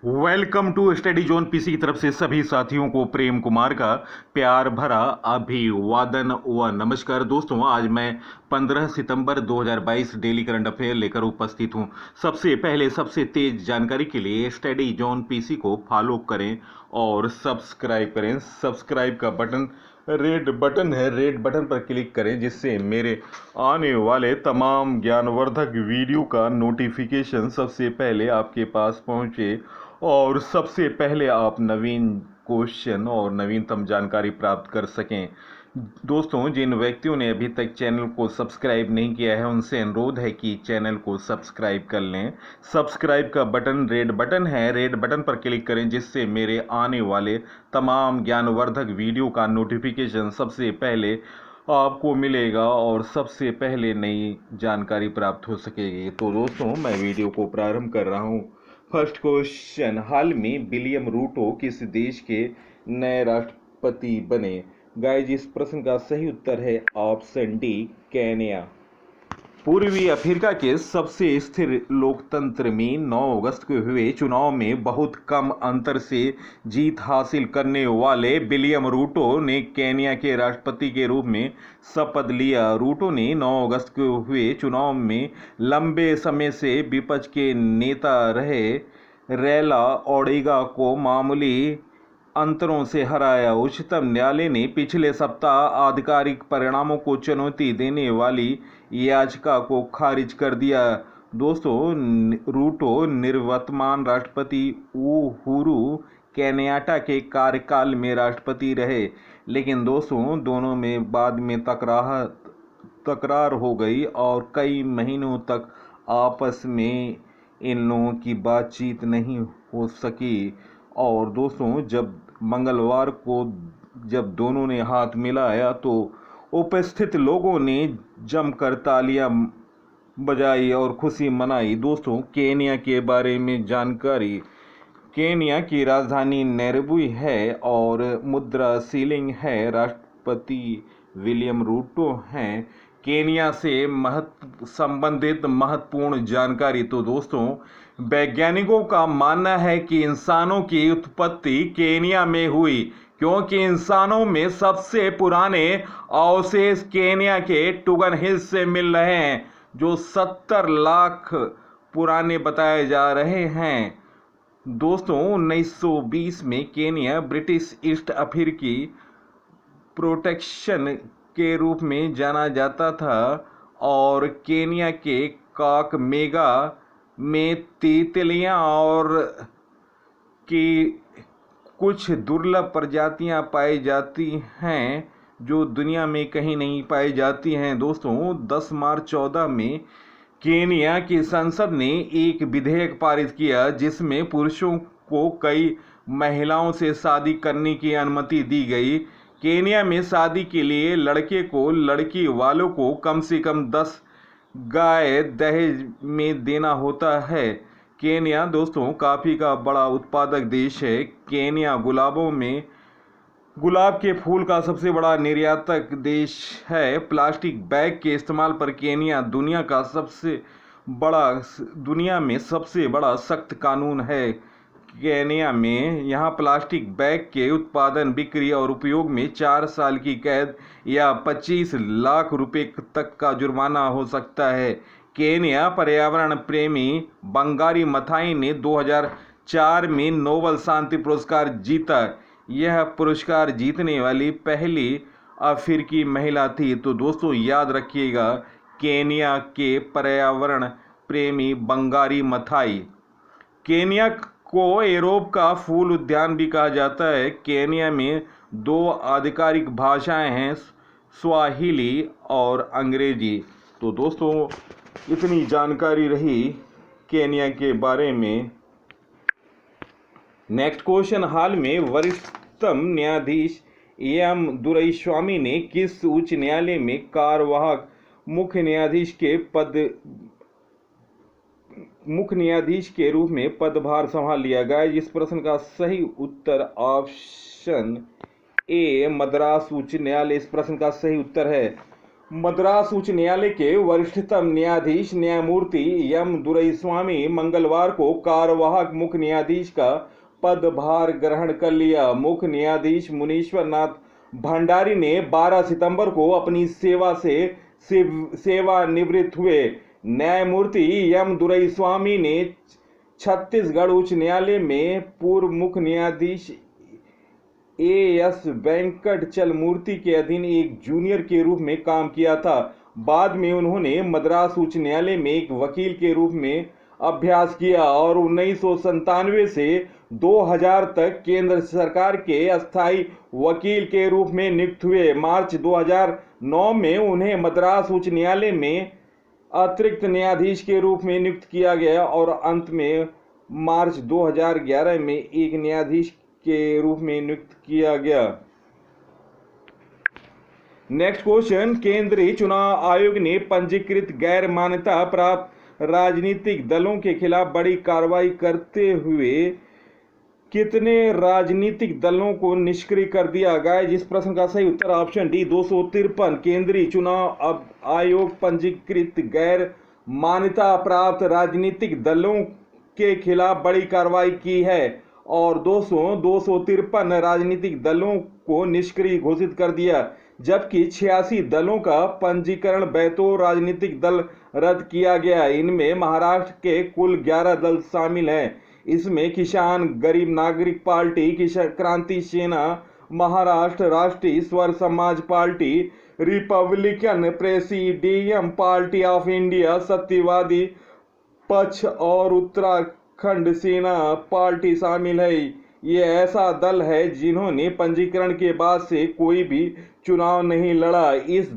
Welcome to study zone PC की तरफ से सभी साथियों को प्रेम कुमार का प्यार भरा अभिवादन व नमस्कार। दोस्तों, आज मैं 15 सितंबर 2022 डेली करंट अफेयर लेकर उपस्थित हूं। सबसे पहले सबसे तेज जानकारी के लिए स्टडी जोन पीसी को फॉलो करें और सब्सक्राइब करें। सब्सक्राइब का बटन रेड बटन है, रेड बटन पर क्लिक करें जिससे मेरे आने वाले तमाम ज्ञानवर्धक वीडियो का नोटिफिकेशन सबसे पहले आपके पास पहुंचे और सबसे पहले आप नवीन क्वेश्चन और नवीनतम जानकारी प्राप्त कर सकें। दोस्तों, जिन व्यक्तियों ने अभी तक चैनल को सब्सक्राइब नहीं किया है उनसे अनुरोध है कि चैनल को सब्सक्राइब कर लें। सब्सक्राइब का बटन रेड बटन है, रेड बटन पर क्लिक करें जिससे मेरे आने वाले तमाम ज्ञानवर्धक वीडियो का नोटिफिकेशन सबसे पहले आपको मिलेगा और सबसे पहले नई जानकारी प्राप्त हो सकेगी। तो दोस्तों, मैं वीडियो को प्रारंभ कर रहा हूँ। फर्स्ट क्वेश्चन, हाल में विलियम रूटो किस देश के नए राष्ट्रपति बने? गाइस, इस प्रश्न का सही उत्तर है ऑप्शन डी, केन्या। पूर्वी अफ्रीका के सबसे स्थिर लोकतंत्र में 9 अगस्त को हुए चुनाव में बहुत कम अंतर से जीत हासिल करने वाले विलियम रूटो ने केन्या के राष्ट्रपति के रूप में शपथ लिया। रूटो ने 9 अगस्त को हुए चुनाव में लंबे समय से विपक्ष के नेता रहे रैला ओडिंगा को मामूली अंतरों से हराया। उच्चतम न्यायालय ने पिछले सप्ताह आधिकारिक परिणामों को चुनौती देने वाली याचिका को खारिज कर दिया। दोस्तों, रूटो निवर्तमान राष्ट्रपति उहुरु केन्याटा के कार्यकाल में राष्ट्रपति रहे, लेकिन दोस्तों दोनों में बाद में तकरार हो गई और कई महीनों तक आपस में इन लोगों की बातचीत नहीं हो सकी। और दोस्तों, जब मंगलवार को जब दोनों ने हाथ मिलाया तो उपस्थित लोगों ने जमकर तालियां बजाई और खुशी मनाई। दोस्तों, केन्या के बारे में जानकारी। केन्या की राजधानी नैरोबी है और मुद्रा शिलिंग है। राष्ट्रपति विलियम रूटो हैं। केन्या से संबंधित महत्वपूर्ण जानकारी। तो दोस्तों, वैज्ञानिकों का मानना है कि इंसानों की उत्पत्ति केन्या में हुई, क्योंकि इंसानों में सबसे पुराने अवशेष केन्या के टुगन हिल्स से मिल रहे हैं, जो 70 लाख पुराने बताए जा रहे हैं। दोस्तों, 1920 में केन्या ब्रिटिश ईस्ट अफ्रीकी प्रोटेक्शन के रूप में जाना जाता था और केन्या के काकमेगा में तितलियां और की कुछ दुर्लभ प्रजातियां पाई जाती हैं जो दुनिया में कहीं नहीं पाई जाती हैं। दोस्तों, 10 मार्च 14 में केन्या की संसद ने एक विधेयक पारित किया जिसमें पुरुषों को कई महिलाओं से शादी करने की अनुमति दी गई। केन्या में शादी के लिए लड़के को लड़की वालों को कम से कम 10 गाय दहेज में देना होता है। केन्या दोस्तों कॉफी का बड़ा उत्पादक देश है। केन्या गुलाब के फूल का सबसे बड़ा निर्यातक देश है। प्लास्टिक बैग के इस्तेमाल पर केन्या दुनिया में सबसे बड़ा सख्त कानून है। केन्या में यहाँ प्लास्टिक बैग के उत्पादन, बिक्री और उपयोग में 4 साल की कैद या 25 लाख रुपए तक का जुर्माना हो सकता है। केन्या पर्यावरण प्रेमी बंगारी मथाई ने 2004 में नोबेल शांति पुरस्कार जीता। यह पुरस्कार जीतने वाली पहली अफ्रीकी महिला थी। तो दोस्तों, याद रखिएगा, केन्या के पर्यावरण प्रेमी बंगारी मथाई। केन्या को यूरोप का फूल उद्यान भी कहा जाता है। केन्या में 2 आधिकारिक भाषाएं हैं, स्वाहिली और अंग्रेजी। तो दोस्तों, इतनी जानकारी रही केन्या के बारे में। नेक्स्ट क्वेश्चन, हाल में वरिष्ठतम न्यायाधीश एम दुराईस्वामी ने किस उच्च न्यायालय में कार्यवाहक मुख्य न्यायाधीश के रूप में पदभार संभाल लिया? गाइस, इस प्रश्न का सही उत्तर ऑप्शन ए, मद्रास उच्च न्यायालय इस प्रश्न का सही उत्तर है। मद्रास उच्च न्यायालय के वरिष्ठतम न्यायाधीश न्यायमूर्ति एम दुरईस्वामी मंगलवार को कार्यवाहक मुख्य न्यायाधीश का पदभार ग्रहण कर लिया। मुख्य न्यायाधीश मुनीश्वर नाथ भंडारी ने 12 सितंबर को अपनी सेवा से सेवानिवृत्त हुए। न्यायमूर्ति एम दुरईस्वामी ने छत्तीसगढ़ उच्च न्यायालय में पूर्व मुख्य न्यायाधीश एएस वेंकटचलमूर्ति के अधीन एक जूनियर के रूप में काम किया था। बाद में उन्होंने मद्रास उच्च न्यायालय में एक वकील के रूप में अभ्यास किया और 1997 से 2000 तक केंद्र सरकार के अस्थायी वकील के रूप में नियुक्त हुए। मार्च 2009 में उन्हें मद्रास उच्च न्यायालय में अतिरिक्त न्यायाधीश के रूप में नियुक्त किया गया और अंत में मार्च 2011 में एक न्यायाधीश के रूप में नियुक्त किया गया। नेक्स्ट क्वेश्चन, केंद्रीय चुनाव आयोग ने पंजीकृत गैर मान्यता प्राप्त राजनीतिक दलों के खिलाफ बड़ी कार्रवाई करते हुए कितने राजनीतिक दलों को निष्क्रिय कर दिया गया? जिस प्रश्न का सही उत्तर ऑप्शन डी 253। केंद्रीय चुनाव आयोग पंजीकृत गैर मान्यता प्राप्त राजनीतिक दलों के खिलाफ बड़ी कार्रवाई की है और 253 राजनीतिक दलों को निष्क्रिय घोषित कर दिया, जबकि 86 दलों का पंजीकरण बतौर राजनीतिक दल रद्द किया गया। इनमें महाराष्ट्र के कुल 11 दल शामिल हैं। इसमें किसान गरीब नागरिक पार्टी, किसान क्रांति सेना, महाराष्ट्र राष्ट्रीय स्वर समाज party, Republican presidium party of India, सत्यवादी पक्ष और उत्तराखंड सेना पार्टी शामिल है। ये ऐसा दल है जिन्होंने पंजीकरण के बाद से कोई भी चुनाव नहीं लड़ा। इस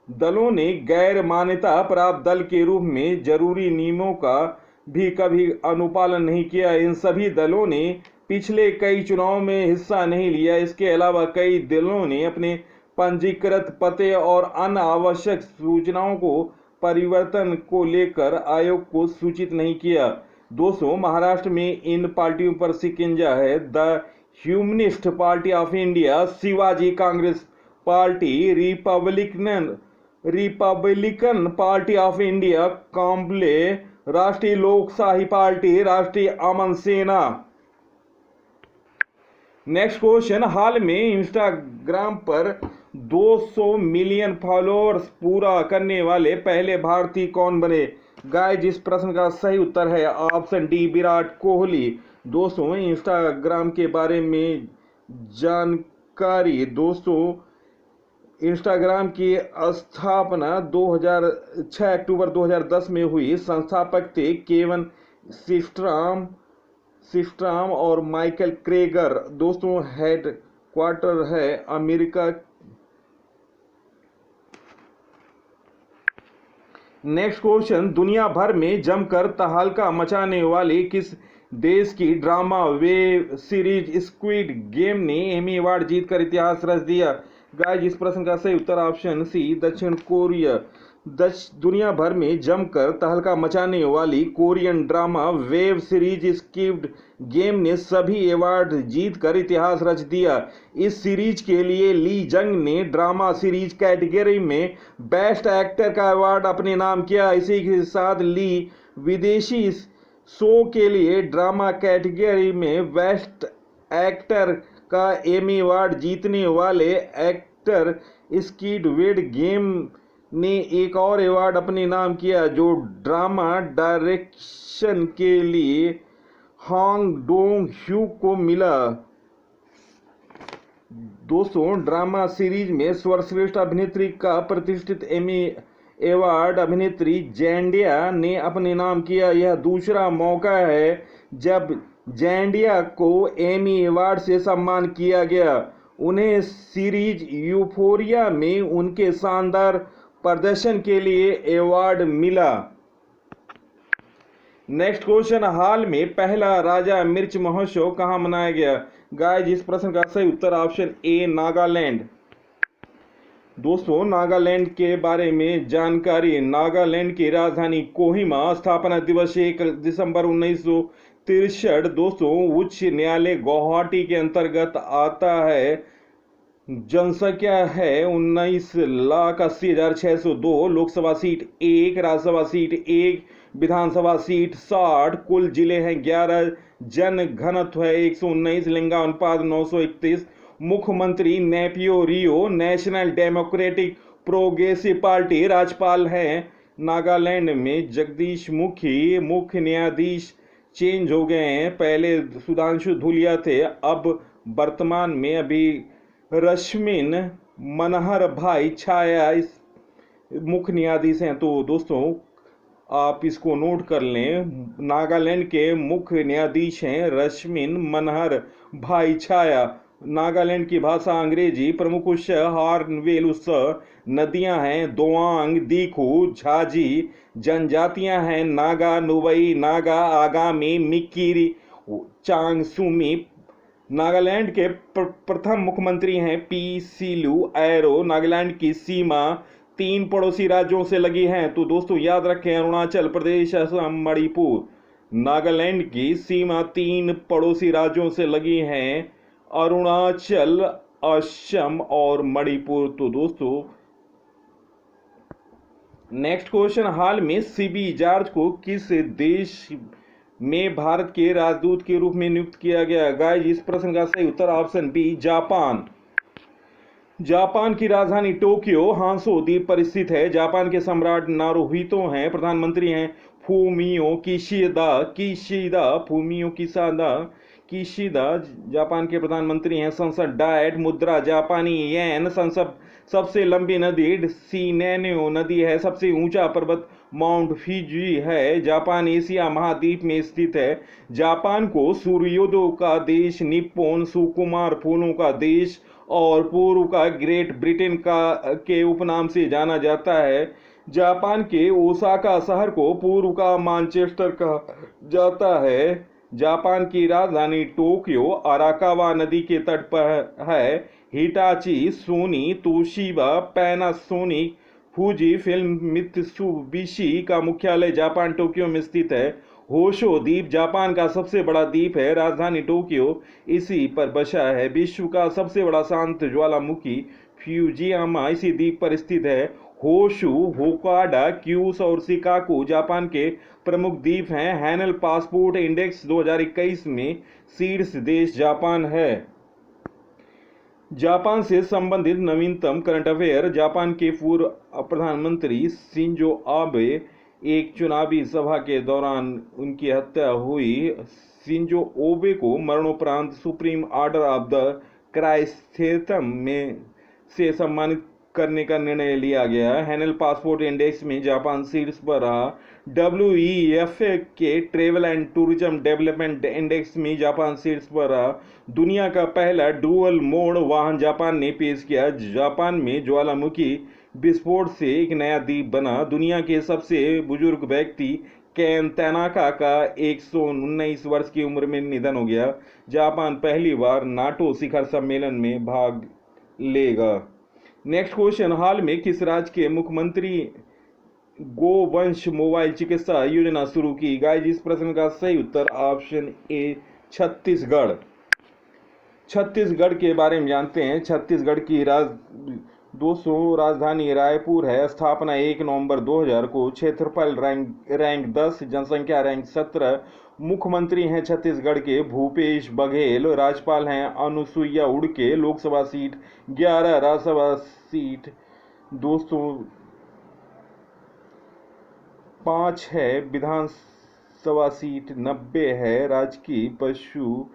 दलों ने गैर मान्यता प्राप्त दल के रूप में जरूरी नियमों का भी कभी अनुपालन नहीं किया। इन सभी दलों ने पिछले कई चुनावों में हिस्सा नहीं लिया। इसके अलावा कई दलों ने अपने पंजीकृत पते और अन्य आवश्यक सूचनाओं को परिवर्तन को लेकर आयोग को सूचित नहीं किया। दोस्तों, महाराष्ट्र में इन पार्टियों पर शिकंजा है। The humanist party of India, Shivaji Congress party, Republican party of India, Kamble, राष्ट्रीय लोकशाही पार्टी, राष्ट्रीय अमन सेना। नेक्स्ट क्वेश्चन, हाल में इंस्टाग्राम पर 200 मिलियन फॉलोअर्स पूरा करने वाले पहले भारतीय कौन बने? गाइस, जिस प्रश्न का सही उत्तर है ऑप्शन डी विराट कोहली। दोस्तों, इंस्टाग्राम के बारे में जानकारी। दोस्तों, इंस्टाग्राम की स्थापना 6 अक्टूबर 2010 में हुई। संस्थापक थे केविन सिस्ट्राम और माइकल क्रेगर। दोस्तों, हेड क्वार्टर है अमेरिका। नेक्स्ट क्वेश्चन, दुनिया भर में जमकर तहलका मचाने वाली किस देश की drama web series squid game ने एमी अवार्ड जीतकर इतिहास रच दिया? गाइस, इस प्रश्न का सही उत्तर ऑप्शन सी दक्षिण कोरिया। दुनिया भर में जमकर तहलका मचाने वाली Korean drama web series squid game ने सभी अवार्ड जीतकर इतिहास रच दिया। इस सीरीज के लिए ली जंग ने ड्रामा सीरीज कैटेगरी में बेस्ट एक्टर का अवार्ड अपने नाम किया। इसी के साथ ली विदेशी शो के लिए ड्रामा कैटेगरी में बेस्ट एक्टर का एमी अवार्ड जीतने वाले एक्टर स्क्विड गेम ने एक और अवार्ड अपने नाम किया, जो ड्रामा डायरेक्शन के लिए हांग डोंग ह्यू को मिला। दोस्तों, ड्रामा सीरीज में सर्वश्रेष्ठ अभिनेत्री का प्रतिष्ठित एमी अवार्ड अभिनेत्री जेंडिया ने अपने नाम किया। यह दूसरा मौका है जब जेंडिया को एमी अवार्ड से सम्मान किया गया। उन्हें सीरीज यूफोरिया में उनके शानदार प्रदर्शन के लिए अवार्ड मिला। नेक्स्ट क्वेश्चन, हाल में पहला राजा मिर्च महोत्सव कहां मनाया गया? गाइस, इस प्रश्न का सही उत्तर ऑप्शन ए नागालैंड। दोस्तों, नागालैंड के बारे में जानकारी। नागालैंड की राजधानी कोहिमा, स्थापना दिवस 1 दिसंबर 1963। दोस्तों, उच्च न्यायालय गुवाहाटी के अंतर्गत आता है। जनसंख्या है 19,80,602, लोकसभा सीट 1, राज्यसभा सीट 1, विधानसभा सीट 60, कुल जिले हैं 11, जन घनत्व है 119, लिंगानुपात 931, मुख्यमंत्री नेपियो रियो, नेशनल डेमोक्रेटिक प्रोग्रेसिव पार्टी, राज्यपाल हैं नागालैंड में जगदीश मुखी, मुख्य न्यायाधीश चेंज हो गए हैं, पहले सुधांशु धूलिया थे, अब वर्तमान में अभी रश्मिन मनहर भाई छाया इस मुख्य न्यायाधीश हैं। तो दोस्तों आप इसको नोट कर लें, नागालैंड के मुख्य न्यायाधीश हैं रश्मिन मनहर भाई छाया। नागालैंड की भाषा अंग्रेजी, प्रमुख उत्सव हार्नवेल उत्सव, नदियां हैं दोआंग, दीखू, झाजी, जनजातियां हैं नागा, नुबई नागा, आगामी, मिक्की, चांगसुमी। नागालैंड के प्रथम मुख्यमंत्री हैं पी सीलू एरो। नागालैंड की सीमा 3 पड़ोसी राज्यों से लगी है। तो दोस्तों याद रखें, अरुणाचल प्रदेश, असम, मणिपुर। नागालैंड की सीमा 3 पड़ोसी राज्यों से लगी है, अरुणाचल, असम और मणिपुर। तो दोस्तों नेक्स्ट क्वेश्चन, हाल में सीबी जॉर्ज को किस देश में भारत के राजदूत के रूप में नियुक्त किया गया? गाइस इस प्रश्न का सही उत्तर ऑप्शन बी, जापान। जापान की राजधानी टोक्यो हांसो द्वीप पर स्थित है। जापान के सम्राट नारुहितो हैं। प्रधानमंत्री हैं Fumio Kishida Fumio Kishida Japan के प्रधानमंत्री हैं। संसद डायट, मुद्रा जापानी येन। संसद सबसे लंबी नदी सीनेनो नदी है। सबसे ऊंचा पर्वत माउंट फिजी है। जापान एशिया महाद्वीप में स्थित है। जापान को सूर्योदय का देश, निप्पोन सुकुमार फूलों का देश और पूर्व का ग्रेट ब्रिटेन के उपनाम से जाना जाता है। जापान के ओसाका शहर को पूर्व का मैनचेस्टर कहा जाता है। जापान की राजधानी टोक्यो अराकावा नदी के तट पर है। Hitachi, Sony, Toshiba, Panasonic, Fujifilm, Mitsubishi का मुख्यालय जापान टोक्यो में स्थित है। होशो द्वीप जापान का सबसे बड़ा द्वीप है। राजधानी टोक्यो इसी पर बसा है। विश्व का सबसे बड़ा शांत ज्वालामुखी फ्यूजियामा इसी द्वीप पर स्थित है। होशु, होकाडा, क्यूस और शिकागो जापान के प्रमुख द्वीप हैं। हैनल पासपोर्ट इंडेक्स 2021 में शीर्ष देश जापान है। जापान से संबंधित नवीनतम करंट अफेयर, जापान के पूर्व प्रधानमंत्री शिंजो आबे एक चुनावी सभा के दौरान उनकी हत्या हुई। शिंजो ओबे को मरणोपरांत सुप्रीम ऑर्डर ऑफ द क्राइस्थेथम में से सम्मानित करने का निर्णय लिया गया। हैनल पासपोर्ट इंडेक्स में जापान शीर्ष पर रहा। WEF के travel and tourism development index में जापान शीर्ष पर रहा। दुनिया का पहला डुअल मोड वाहन जापान ने पेश किया। जापान में ज्वालामुखी विस्फोट से एक नया द्वीप बना। दुनिया के सबसे बुजुर्ग व्यक्ति केन तनाका का 119 वर्ष की उम्र में निधन हो गया। जापान पहली बार नाटो शिखर सम्मेलन में भाग लेगा। नेक्स्ट क्वेश्चन, हाल में किस राज्य के मुख्यमंत्री गोवंश मोबाइल चिकित्सा योजना शुरू की? गाइस इस प्रश्न का सही उत्तर ऑप्शन ए, छत्तीसगढ़। छत्तीसगढ़ के बारे में जानते हैं। छत्तीसगढ़ की राजधानी रायपुर है। स्थापना 1 नवंबर 2000 को। क्षेत्रफल रैंक 10, जनसंख्या रैंक 17। मुख्यमंत्री हैं छत्तीसगढ़ के भूपेश बघेल। राज्यपाल हैं अनुसुईया उड़के। लोकसभा सीट 11, राज्यसभा सीट दोस्तों 5 है। विधानसभा सीट 90 है। राज्य की पशु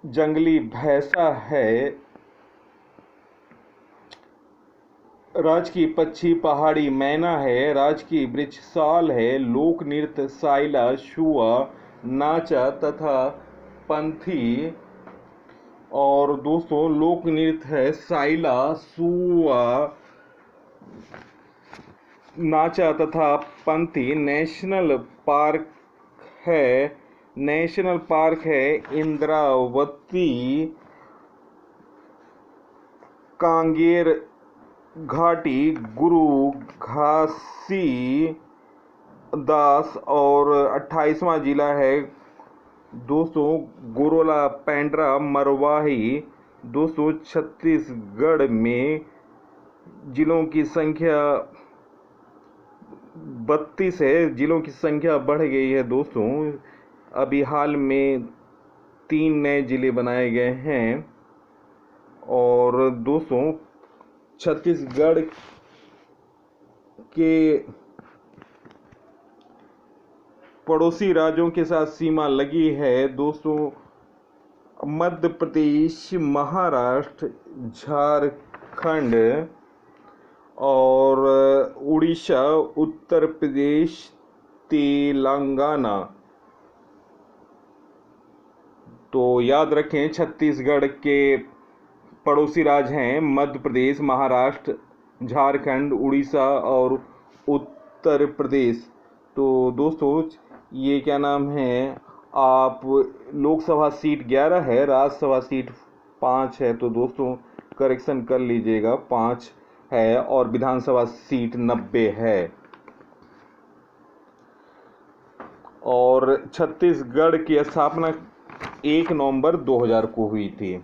जंगली भैंसा है। राज्य की पक्षी पहाड़ी मैना है। राज्य की वृक्ष साल है। लोक नृत्य साइला, शुआ, नाचा तथा पंथी। और दोस्तों लोक नृत्य है साइला, सुआ, नाचा तथा पंथी। नेशनल पार्क है इंद्रावती, कांगेर घाटी, गुरु घासी दास और 28वां जिला है दोस्तों गोरोला पेंड्रा मरवाही। दोस्तों छत्तीसगढ़ में जिलों की संख्या 32 है। जिलों की संख्या बढ़ गई है दोस्तों। अभी हाल में 3 नए जिले बनाए गए हैं। और दोस्तों छत्तीसगढ़ के पड़ोसी राज्यों के साथ सीमा लगी है दोस्तों। मध्य प्रदेश, महाराष्ट्र, झारखंड और उड़ीसा, उत्तर प्रदेश, तेलंगाना। तो याद रखें, छत्तीसगढ़ के पड़ोसी राज्य हैं मध्य प्रदेश, महाराष्ट्र, झारखंड, उड़ीसा और उत्तर प्रदेश। तो दोस्तों ये क्या नाम है, आप लोकसभा सीट 11 है, राज्यसभा सीट 5 है। तो दोस्तों करेक्शन कर लीजिएगा, 5 है और विधानसभा सीट 90 है। और छत्तीसगढ़ की स्थापना 1 नवंबर 2000 को हुई थी।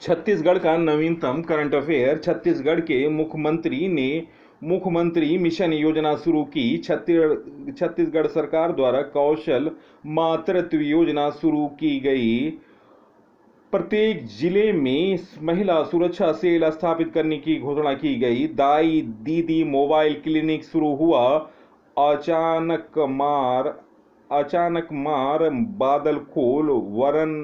छत्तीसगढ़ का नवीनतम करंट अफेयर। छत्तीसगढ़ के मुख्यमंत्री ने मुख्यमंत्री मिशन योजना शुरू की। छत्तीसगढ़ सरकार द्वारा कौशल मातृत्व योजना शुरू की गई। प्रत्येक जिले में महिला सुरक्षा सेल स्थापित करने की घोषणा की गई। दाई दीदी मोबाइल क्लिनिक शुरू हुआ। अचानक मार बादल खोल वरन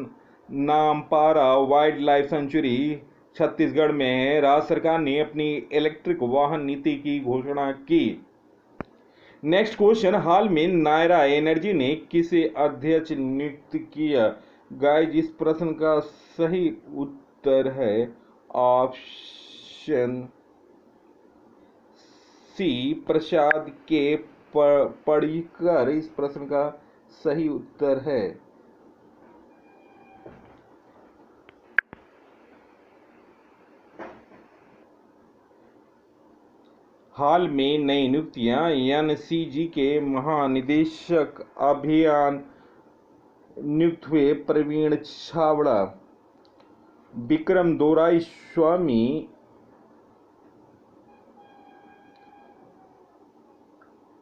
नामपारा वाइल्ड लाइफ सेंचुरी छत्तीसगढ़ में है। राज्य सरकार ने अपनी इलेक्ट्रिक वाहन नीति की घोषणा की। नेक्स्ट क्वेश्चन, हाल में नायरा एनर्जी ने किसे अध्यक्ष नियुक्त किया? गाइस इस प्रश्न का सही उत्तर है ऑप्शन सी, प्रसाद के पडिक्कर। इस प्रश्न का सही उत्तर है। हाल में नई नियुक्तियां। एनसीजी के महानिदेशक अभियान नियुक्त हुए प्रवीण छाबड़ा। विक्रम दोराई स्वामी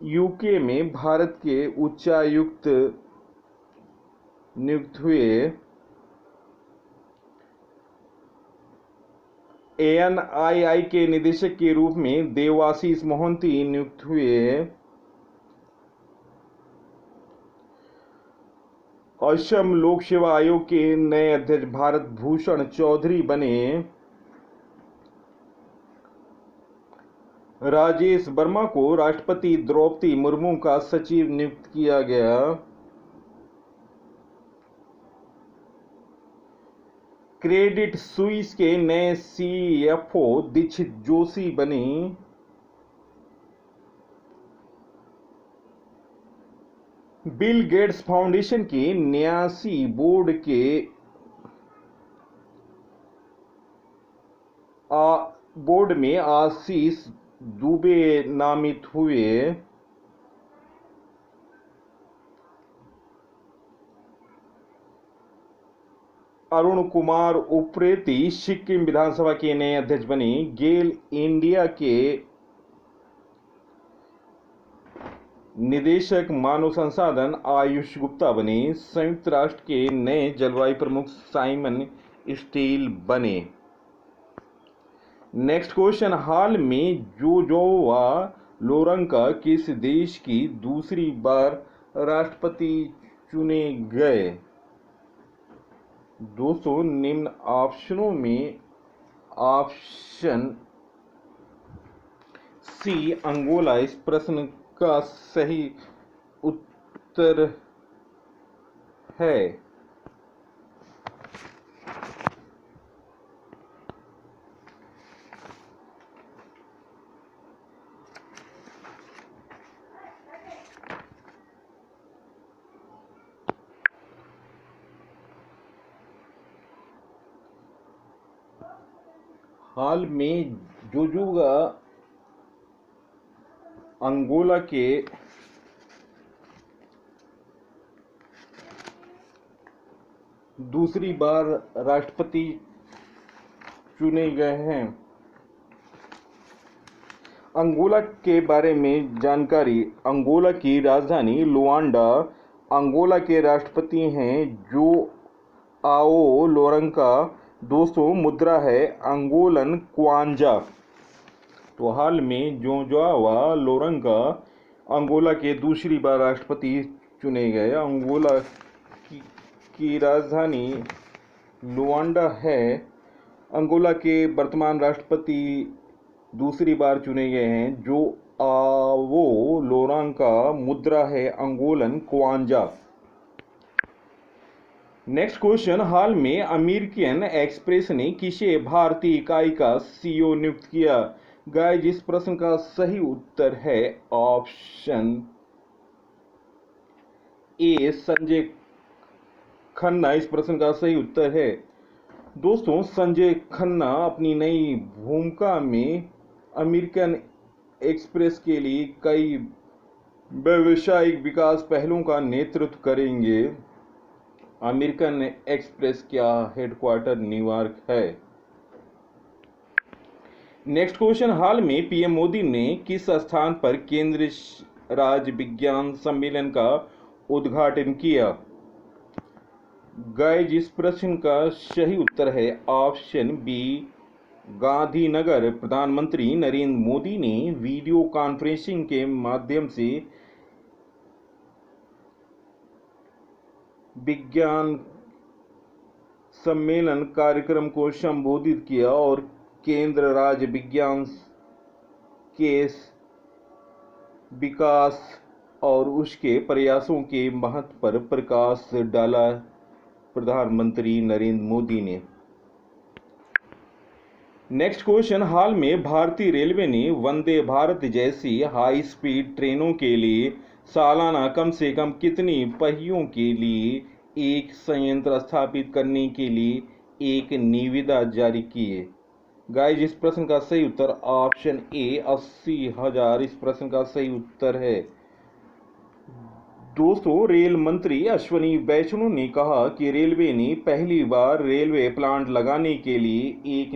यूके में भारत के उच्चायुक्त नियुक्त हुए। एएनआईआई के निदेशक के रूप में देवाशीष मोहंती नियुक्त हुए। असम लोक सेवा आयोग के नए अध्यक्ष भारत भूषण चौधरी बने। राजेश वर्मा को राष्ट्रपति द्रौपदी मुर्मू का सचिव नियुक्त किया गया। क्रेडिट सुइस के नए सीएफओ दीक्षित जोशी बनी। बिल गेट्स फाउंडेशन के न्यासी बोर्ड के बोर्ड में आशीष दुबे नामित हुए। अरुण कुमार उप्रेती सिक्किम विधानसभा के नए अध्यक्ष बने। गेल इंडिया के निदेशक मानव संसाधन आयुष गुप्ता बने। संयुक्त राष्ट्र के नए जलवायु प्रमुख साइमन स्टील बने। नेक्स्ट क्वेश्चन, हाल में जोजोवा लोरंका किस देश की दूसरी बार राष्ट्रपति चुने गए? दोस्तों निम्न ऑप्शनों में ऑप्शन सी अंगोला इस प्रश्न का सही उत्तर है। हाल में जोजुगा अंगोला के दूसरी बार राष्ट्रपति चुने गए हैं। अंगोला के बारे में जानकारी। अंगोला की राजधानी लुआंडा। अंगोला के राष्ट्रपति हैं जो आओ लोरंका। दोस्तों मुद्रा है अंगोलन क्वांजा। तो हाल में जोआवा लोरंका अंगोला के दूसरी बार राष्ट्रपति चुने गए। अंगोला की राजधानी लुआंडा है। अंगोला के वर्तमान राष्ट्रपति दूसरी बार चुने गए हैं जो आवो लोरंका। मुद्रा है अंगोलन क्वांजा। नेक्स्ट क्वेश्चन, हाल में अमेरिकन एक्सप्रेस ने किसे भारतीय इकाई का सीईओ नियुक्त किया? गाइस, इस प्रश्न का सही उत्तर है ऑप्शन ए संजय खन्ना। इस प्रश्न का सही उत्तर है। दोस्तों, संजय खन्ना अपनी नई भूमिका में अमेरिकन एक्सप्रेस के लिए कई व्यावसायिक विकास पहलों का नेतृत्व करेंगे। अमेरिकन एक्सप्रेस का हेडक्वार्टर न्यूयॉर्क है। नेक्स्ट क्वेश्चन, हाल में पीएम मोदी ने किस स्थान पर केंद्रीय राज्य विज्ञान सम्मेलन का उद्घाटन किया? गाइस, इस प्रश्न का सही उत्तर है ऑप्शन बी गांधीनगर। प्रधानमंत्री नरेंद्र मोदी ने वीडियो कॉन्फ्रेंसिंग के माध्यम से विज्ञान सम्मेलन कार्यक्रम को संबोधित किया और केंद्र राज्य विज्ञान के विकास और उसके प्रयासों के महत्व पर प्रकाश डाला। प्रधानमंत्री नरेंद्र मोदी ने। नेक्स्ट क्वेश्चन, हाल में भारतीय रेलवे ने वंदे भारत जैसी हाई स्पीड ट्रेनों के लिए सालाना कम से कम कितनी पहियों के लिए एक संयंत्र स्थापित करने के लिए एक निविदा जारी की है? गाइस, इस प्रश्न का सही उत्तर ऑप्शन ए 80,000। इस प्रश्न का सही उत्तर है। दोस्तों, रेल मंत्री अश्विनी वैष्णव ने कहा कि रेलवे ने पहली बार रेलवे प्लांट लगाने के लिए एक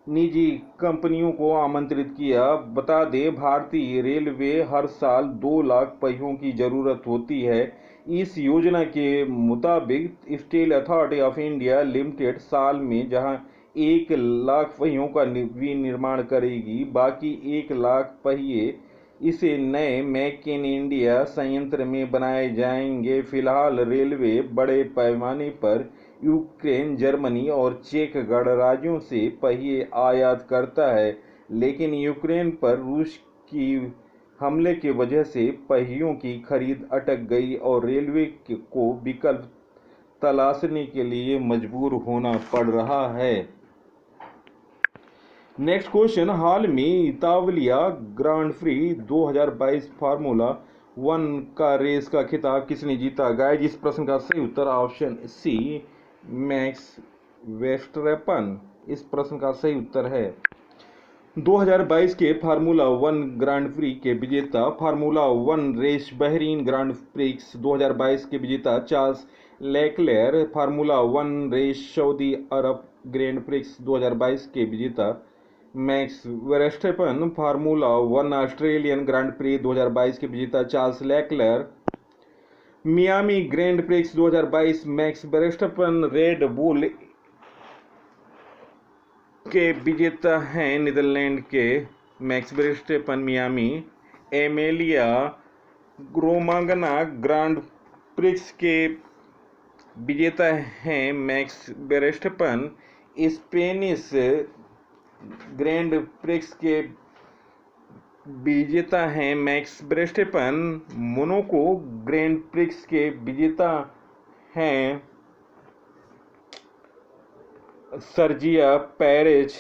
निजी कंपनियों को आमंत्रित किया। बता दें, भारतीय रेलवे हर साल 2 लाख पहियों की जरूरत होती है। इस योजना के मुताबिक steel authority of India limited साल में जहां 1 लाख पहियों का विनिर्माण करेगी, बाकी 1 लाख पहिए इसे नए मेक इन इंडिया संयंत्र में बनाए जाएंगे। फिलहाल रेलवे बड़े पैमाने पर यूक्रेन, जर्मनी और चेक गणराज्यों से पहिए आयात करता है, लेकिन यूक्रेन पर रूस की हमले की वजह से पहियों की खरीद अटक गई और रेलवे को विकल्प तलाशने के लिए मजबूर होना पड़ रहा है। नेक्स्ट क्वेश्चन, हाल में इतालिया ग्रांड प्री 2022 फार्मूला 1 का रेस का खिताब किसने जीता? गाइस, इस प्रश्न का सही उत्तर ऑप्शन सी मैक्स वेस्टरपेन। इस प्रश्न का सही उत्तर है। 2022 के फार्मूला 1 ग्रांड प्री के विजेता, formula 1 race Bahrain grand prix 2022 के विजेता Charles Leclerc, formula 1 race Saudi Arab grand prix 2022 के विजेता Max Verstappen, formula 1 Australian grand prix 2022 के विजेता Charles Leclerc, Miami grand prix 2022 Max Verstappen, Red Bull के विजेता हैं नीदरलैंड के Max Verstappen Miami, Emilia Romagna grand prix के विजेता हैं Max Verstappen, Spanish grand prix के विजेता हैं Max Verstappen, Monaco grand prix के विजेता हैं सर्जिया पेरेज।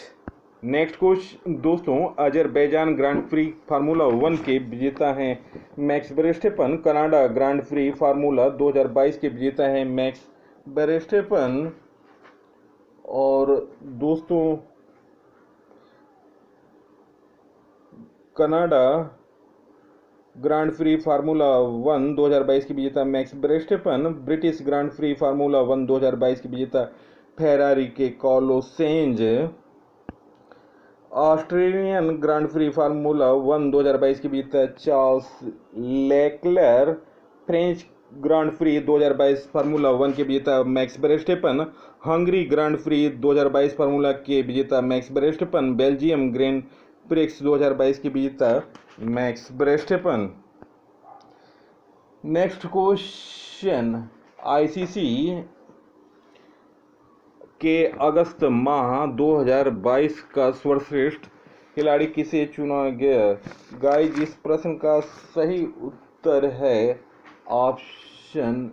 नेक्स्ट क्वेश्चन दोस्तों, अजरबैजान ग्रांड प्री फार्मूला 1 के विजेता हैं Max Verstappen, Canada grand pre formula 2022 के विजेता हैं मैक्स वेस्टरपेन। और दोस्तों, Canada grand pre formula one 2022 की विजेता max Verstappen, British grand pre formula one 2022 की विजेता फेरारी के Carlos Sainz, Australian grand pre formula one 2022 की विजेता Charles Leclerc, French grand prix 2022 formula one के विजेता max Verstappen, Hungary grand prix 2022 formula के विजेता max Verstappen, Belgium grand prix 2022 की विजेता max Verstappen. Next question, ICC के अगस्त माह 2022 का सर्वश्रेष्ठ खिलाड़ी किसे चुना गया? गाइस, इस प्रश्न का सही उत्तर है ऑप्शन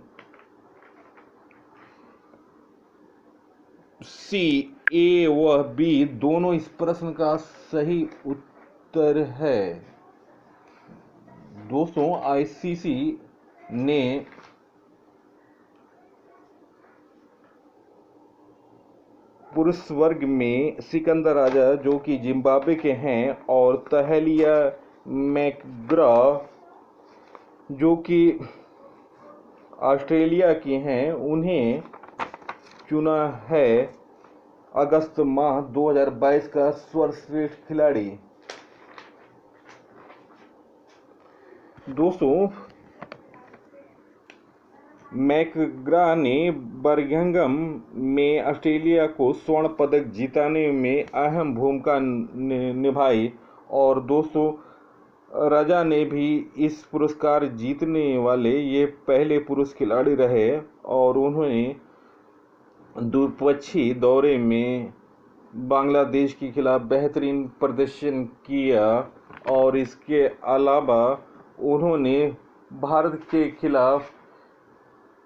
सी। ए व बी दोनों इस प्रश्न का सही उत्तर है। दोस्तों, आईसीसी ने पुरुष वर्ग में सिकंदर राजा, जो कि जिम्बाब्वे के हैं, और तहेलिया मैकग्रा, जो कि ऑस्ट्रेलिया की हैं, उन्हें चुना है अगस्त माह 2022 का सर्वश्रेष्ठ खिलाड़ी। दोस्तों, मैकग्रा ने बर्मिंघम में ऑस्ट्रेलिया को स्वर्ण पदक जिताने में अहम भूमिका निभाई, और दोस्तों, राजा ने भी इस पुरस्कार जीतने वाले ये पहले पुरुष खिलाड़ी रहे, और उन्होंने द्विपक्षीय दौरे में बांग्लादेश के खिलाफ बेहतरीन प्रदर्शन किया, और इसके अलावा उन्होंने भारत के खिलाफ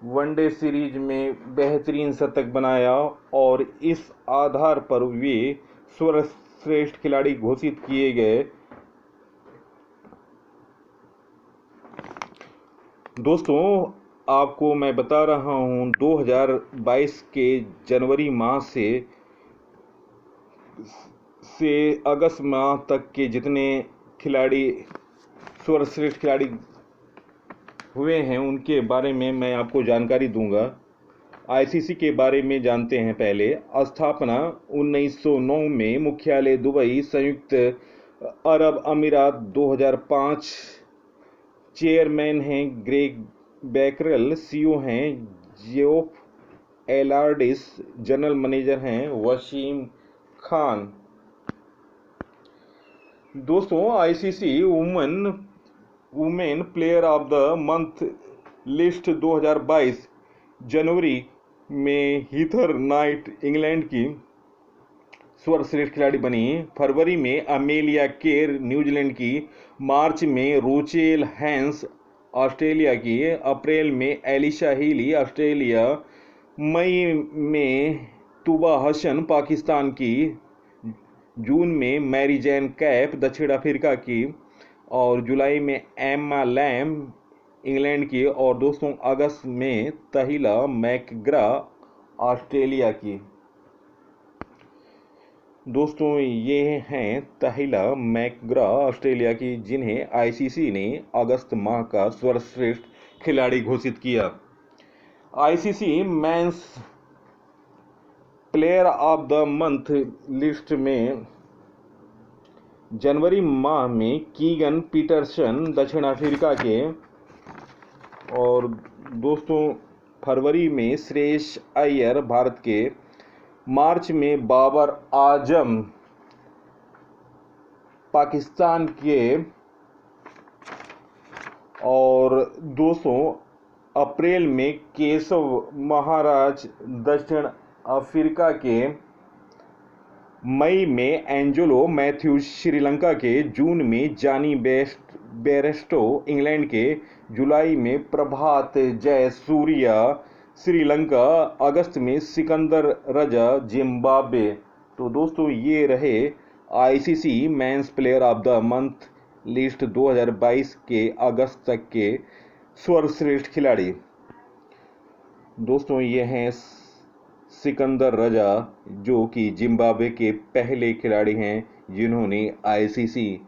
वनडे सीरीज में बेहतरीन शतक बनाया, और इस आधार पर वे सर्वश्रेष्ठ खिलाड़ी घोषित किए गए। दोस्तों, आपको मैं बता रहा हूं, 2022 के जनवरी माह से अगस्त माह तक के जितने खिलाड़ी सर्वश्रेष्ठ खिलाड़ी हुए हैं उनके बारे में मैं आपको जानकारी दूंगा। आईसीसी के बारे में जानते हैं पहले। स्थापना 1909 में, मुख्यालय दुबई, संयुक्त अरब अमीरात 2005। चेयरमैन हैं ग्रेग बैकरल, सीईओ हैं जेओफ एलार्डिस, जनरल मैनेजर हैं वसीम खान। दोस्तों, ICC women player of the month list 2022 जनवरी में हीथर नाइट इंग्लैंड की सर्वश्रेष्ठ खिलाड़ी बनी, फरवरी में अमेलिया केर न्यूजीलैंड की, मार्च में रोचेल हैंस ऑस्ट्रेलिया की, अप्रैल में एलिशा हीली ऑस्ट्रेलिया, मई में तुबा हसन पाकिस्तान की, जून में मैरी जैन कैप दक्षिण अफ्रीका की, और जुलाई में एम्मा लैम इंग्लैंड की, और दोस्तों अगस्त में तहिला मैकग्रा ऑस्ट्रेलिया की। दोस्तों, ये हैं तहिला मैकग्रा ऑस्ट्रेलिया की, जिन्हें आईसीसी ने अगस्त माह का सर्वश्रेष्ठ खिलाड़ी घोषित किया। ICC men's player of the month list में जनवरी माह में कीगन पीटरसन दक्षिण अफ्रीका के, और दोस्तों फरवरी में श्रेयस अय्यर भारत के, मार्च में बाबर आजम पाकिस्तान के, और दोस्तों अप्रैल में केशव महाराज दक्षिण अफ्रीका के, मई में एंजेलो मैथ्यूज श्रीलंका के, जून में जानी बेरेस्टो इंग्लैंड के, जुलाई में प्रभात जयसूर्या श्रीलंका, अगस्त में सिकंदर रजा जिम्बाब्वे। तो दोस्तों, ये रहे ICC men's player of the month list 2022 के अगस्त तक के सर्वश्रेष्ठ खिलाड़ी। दोस्तों, ये हैं सिकंदर रजा, जो कि जिम्बाब्वे के पहले खिलाड़ी हैं जिन्होंने आईसीसी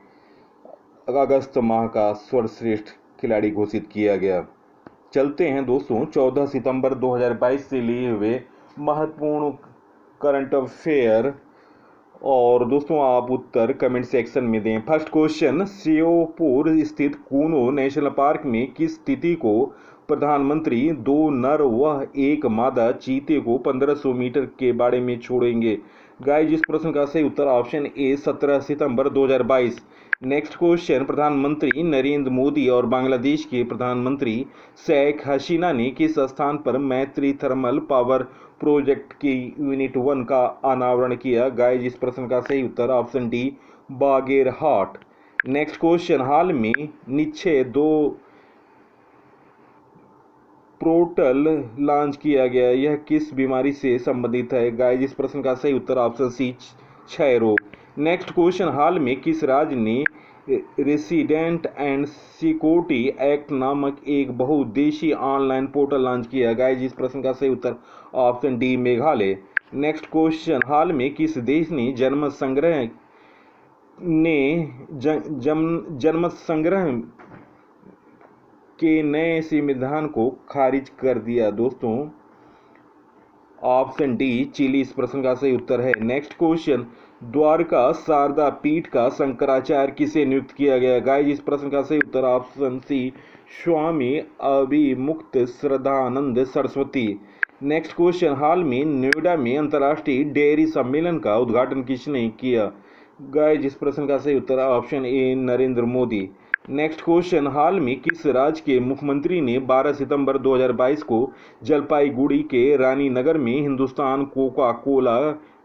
अगस्त माह का सर्वश्रेष्ठ खिलाड़ी घोषित किया गया। चलते हैं दोस्तों 14 सितंबर 2022 से लिए हुए महत्वपूर्ण करंट अफेयर, और दोस्तों आप उत्तर कमेंट सेक्शन में दें। फर्स्ट क्वेश्चन, श्योपुर स्थित कूनो नेशनल पार्क में किस तिथि को प्रधानमंत्री 2 नर व 1 मादा चीते को 1500 मीटर के बाड़े में छोड़ेंगे? गाइस इस प्रश्न का सही उत्तर ऑप्शन ए 17 सितंबर 2022। नेक्स्ट क्वेश्चन, प्रधानमंत्री नरेंद्र मोदी और बांग्लादेश के प्रधानमंत्री शेख हसीना ने किस स्थान पर मैत्री थर्मल पावर प्रोजेक्ट की यूनिट 1 का अनावरण किया? गाइस इस प्रश्न का सही उत्तर option D Bagerhat. Next question, हाल में निश्चय 2 पोर्टल लॉन्च किया गया, यह किस बीमारी से संबंधित है? गाइस इस प्रश्न का सही उत्तर ऑप्शन सी क्षय रोग। नेक्स्ट क्वेश्चन, हाल में किस राज्य ने रेसिडेंट एंड सिक्योरिटी एक्ट नामक एक बहुउद्देशीय ऑनलाइन पोर्टल लॉन्च किया? गाइस इस प्रश्न का सही उत्तर option D Meghalaya. Next question, हाल में किस देश ने जन्म संग्रह के नए संविधान को खारिज कर दिया? दोस्तों ऑप्शन डी चिली इस प्रश्न का सही उत्तर है। नेक्स्ट क्वेश्चन, द्वारका शारदा पीठ का शंकराचार्य किसे नियुक्त किया गया? गाइस इस प्रश्न का सही उत्तर ऑप्शन सी स्वामी अभिमुक्त श्रद्धानंद सरस्वती। नेक्स्ट क्वेश्चन, हाल में नोएडा में अंतर्राष्ट्रीय डेयरी सम्मेलन का उद्घाटन किसने किया? गाइस इस प्रश्न का सही उत्तर option A Narendra Modi. Next question, हाल में किस राज्य के मुख्यमंत्री ने 12 सितंबर 2022 को जलपाईगुड़ी के रानी नगर में Hindustan Coca Cola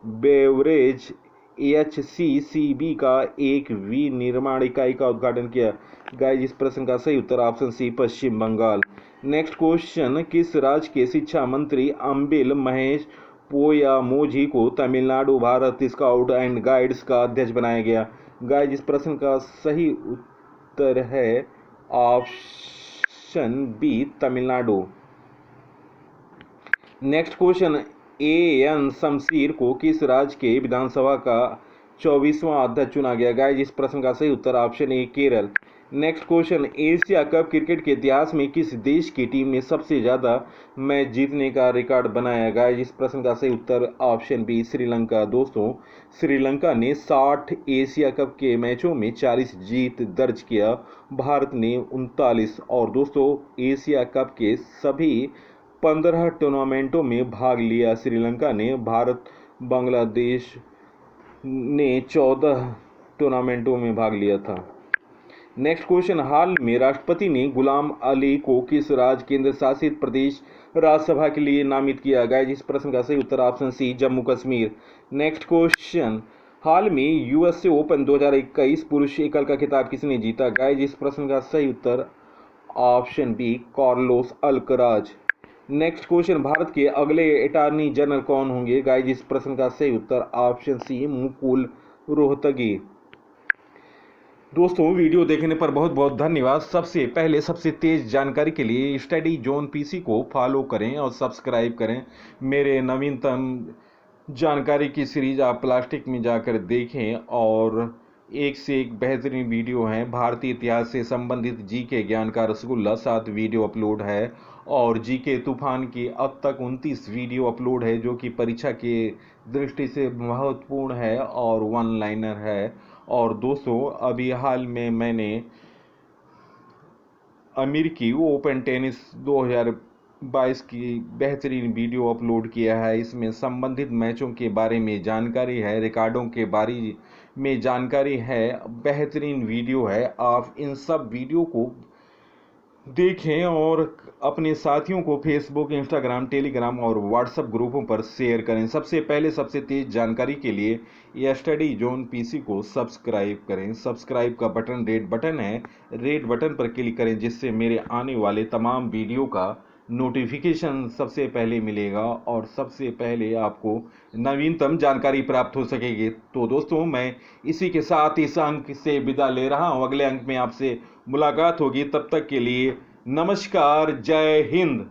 beverage HCCB का एक विनिर्माण इकाई का उद्घाटन किया? गाइस इस प्रश्न का सही उत्तर ऑप्शन सी पश्चिम बंगाल। नेक्स्ट क्वेश्चन, किस राज्य के शिक्षा मंत्री अम्बिल महेश पोयामोझी को Tamil Nadu Bharat scout and guides का अध्यक्ष बनाया गया? गाइस इस प्रश्न का सही उत्तर है option B Tamil Nadu. Next question, AN Shamsheer को किस राज्य के विधानसभा का 24वां अध्यक्ष चुना गया? गाइस इस प्रश्न का सही उत्तर option A Kerala. Next question, Asia cup cricket के इतिहास में किस देश की टीम ने सबसे ज्यादा मैच जीतने का रिकॉर्ड बनाया? गाइस इस प्रश्न का सही उत्तर ऑप्शन बी श्रीलंका। दोस्तों श्रीलंका ने 60 एशिया कप के मैचों में 40 जीत दर्ज किया, भारत ने 39। और दोस्तों एशिया कप के सभी 15 टूर्नामेंटों में भाग लिया श्रीलंका ने, भारत बांग्लादेश ने 14 टूर्नामेंटों में भाग लिया था। नेक्स्ट क्वेश्चन, हाल में राष्ट्रपति ने गुलाम अली को किस राज्य केंद्र शासित प्रदेश राज्यसभा के लिए नामित किया? गाइस इस प्रश्न का सही उत्तर option C Jammu Kashmir. Next question, हाल में USA ओपन 2021 पुरुष एकल का खिताब किसने जीता? गाइस इस प्रश्न का सही उत्तर option B Carlos Alcaraz. Next question, Bharat के अगले अटॉर्नी जनरल कौन होंगे? गाइस इस प्रश्न का सही उत्तर ऑप्शन सी मुकुल रोहतगी। दोस्तों वीडियो देखने पर बहुत बहुत धन्यवाद। सबसे पहले सबसे तेज जानकारी के लिए स्टडी जोन PC को फॉलो करें और सब्सक्राइब करें। मेरे नवीनतम जानकारी की सीरीज आप प्लास्टिक में जाकर देखें, और एक से एक बेहतरीन वीडियो हैं। भारतीय इतिहास से संबंधित GK ज्ञान का रसगुल्ला 7 वीडियो अपलोड है, और GK तूफान की अब तक 29 वीडियो अपलोड है, जो कि परीक्षा के दृष्टि से महत्वपूर्ण है और वन लाइनर है। और दोस्तों अभी हाल में मैंने अमेरिकी ओपन टेनिस 2022 की बेहतरीन वीडियो अपलोड किया है। इसमें संबंधित मैचों के बारे में जानकारी है, रिकॉर्डों के बारे में जानकारी है, बेहतरीन वीडियो है। आप इन सब वीडियो को देखें और अपने साथियों को फेसबुक, इंस्टाग्राम, टेलीग्राम और व्हाट्सएप ग्रुपों पर शेयर करें। सबसे पहले सबसे तेज जानकारी के लिए यह स्टडी जोन PC को सब्सक्राइब करें। सब्सक्राइब का बटन रेड बटन है, रेड बटन पर क्लिक करें, जिससे मेरे आने वाले तमाम वीडियो का नोटिफिकेशन सबसे पहले मिलेगा और सबसे पहले आपको नवीनतम जानकारी प्राप्त हो सकेगी। तो दोस्तों मैं इसी के साथ इस अंक से विदा ले रहा हूं। अगले अंक में आपसे मुलाकात होगी। तब तक के लिए नमस्कार, जय हिंद।